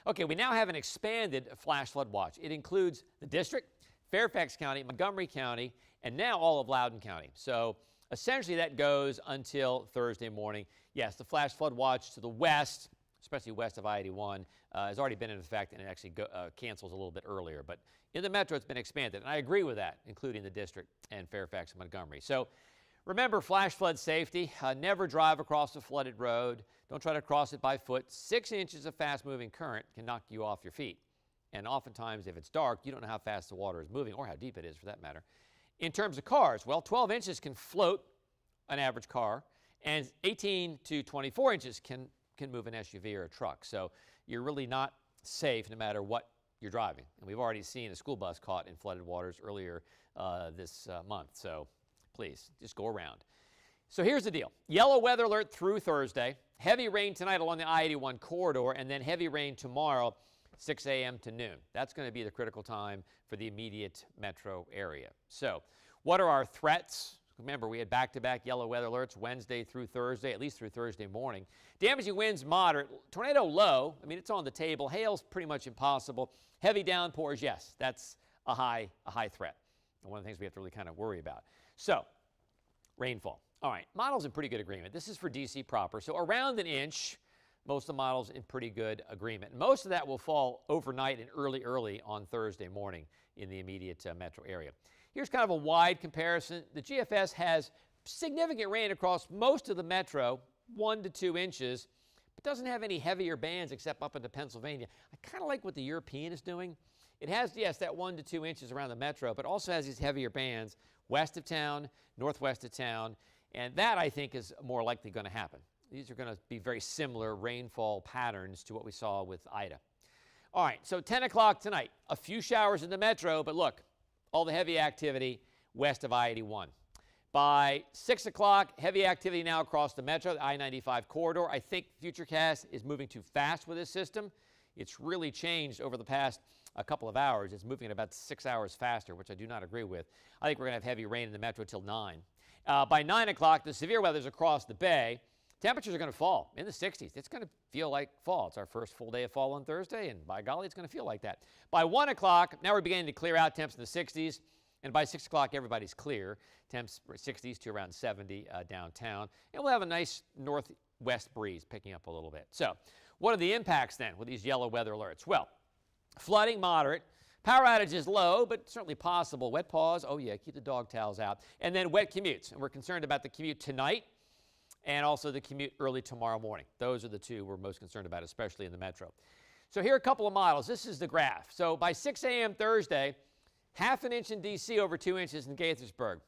Okay, we now have an expanded flash flood watch. It includes the district, Fairfax County, Montgomery County, and now all of Loudoun County. So essentially that goes until Thursday morning. Yes, the flash flood watch to the west, especially west of I-81, has already been in effect, and it actually cancels a little bit earlier. But in the metro, it's been expanded, and I agree with that, including the district and Fairfax and Montgomery. So remember, flash flood safety. Never drive across a flooded road. Don't try to cross it by foot. 6 inches of fast-moving current can knock you off your feet. And oftentimes, if it's dark, you don't know how fast the water is moving, or how deep it is, for that matter. In terms of cars, well, 12 inches can float an average car, and 18 to 24 inches can move an SUV or a truck. So you're really not safe no matter what you're driving. And we've already seen a school bus caught in flooded waters earlier this month. So please, just go around. So here's the deal. Yellow weather alert through Thursday. Heavy rain tonight along the I-81 corridor, and then heavy rain tomorrow, 6 a.m. to noon. That's going to be the critical time for the immediate metro area. So what are our threats? Remember, we had back-to-back yellow weather alerts Wednesday through Thursday, at least through Thursday morning. Damaging winds moderate. Tornado low. I mean, it's on the table. Hail's pretty much impossible. Heavy downpours, yes, that's a high threat. And one of the things we have to really kind of worry about. So, rainfall. All right, models in pretty good agreement. This is for D.C. proper. So around an inch, most of the models in pretty good agreement. Most of that will fall overnight and early on Thursday morning in the immediate metro area. Here's kind of a wide comparison. The GFS has significant rain across most of the metro, 1 to 2 inches, but doesn't have any heavier bands except up into Pennsylvania. I kind of like what the European is doing. It has, yes, that 1 to 2 inches around the metro, but also has these heavier bands west of town, northwest of town, and that, I think, is more likely going to happen. These are going to be very similar rainfall patterns to what we saw with Ida. All right, so 10 o'clock tonight, a few showers in the metro, but look, all the heavy activity west of I-81. By 6 o'clock, heavy activity now across the metro, the I-95 corridor. I think Futurecast is moving too fast with this system. It's really changed over the past couple of hours. It's moving at about 6 hours faster, which I do not agree with. I think we're going to have heavy rain in the metro till 9. By 9 o'clock, the severe weather's across the bay. Temperatures are going to fall in the 60s. It's going to feel like fall. It's our first full day of fall on Thursday, and by golly, it's going to feel like that. By 1 o'clock, now we're beginning to clear out. Temps in the 60s, and by 6 o'clock, everybody's clear. Temps 60s to around 70 downtown, and we'll have a nice northwest breeze picking up a little bit. So what are the impacts then with these yellow weather alerts? Well, flooding moderate. Power outages low, but certainly possible. Wet paws, oh yeah, keep the dog towels out. And then wet commutes, and we're concerned about the commute tonight and also the commute early tomorrow morning. Those are the two we're most concerned about, especially in the metro. So here are a couple of models. This is the graph. So by 6 a.m. Thursday, half an inch in D.C., over 2 inches in Gaithersburg.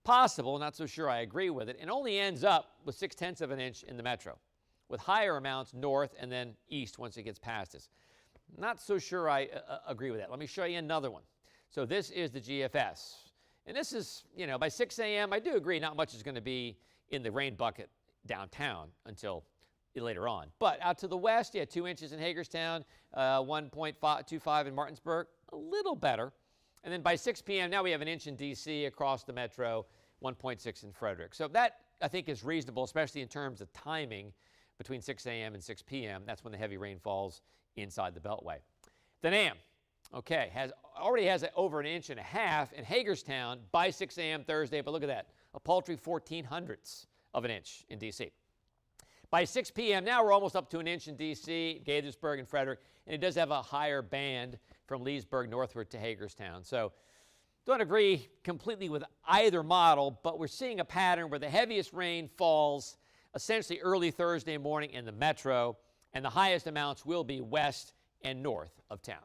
Possible, not so sure I agree with it, and only ends up with 0.6 of an inch in the metro, with higher amounts north and then east once it gets past us. Not so sure I agree with that. Let me show you another one. So this is the GFS. And this is, by 6 a.m., I do agree not much is going to be in the rain bucket downtown until later on. But out to the west, 2 inches in Hagerstown, 1.25 in Martinsburg, a little better. And then by 6 p.m., now we have an inch in D.C. across the metro, 1.6 in Frederick. So that, I think, is reasonable, especially in terms of timing between 6 a.m. and 6 p.m. That's when the heavy rain falls inside the Beltway. The NAM, okay, already has over 1.5 inches in Hagerstown by 6 a.m. Thursday, but look at that, a paltry 0.14 of an inch in D.C. By 6 p.m. now we're almost up to an inch in D.C., Gaithersburg, and Frederick, and it does have a higher band from Leesburg northward to Hagerstown. So don't agree completely with either model, but we're seeing a pattern where the heaviest rain falls essentially early Thursday morning in the metro, and the highest amounts will be west and north of town.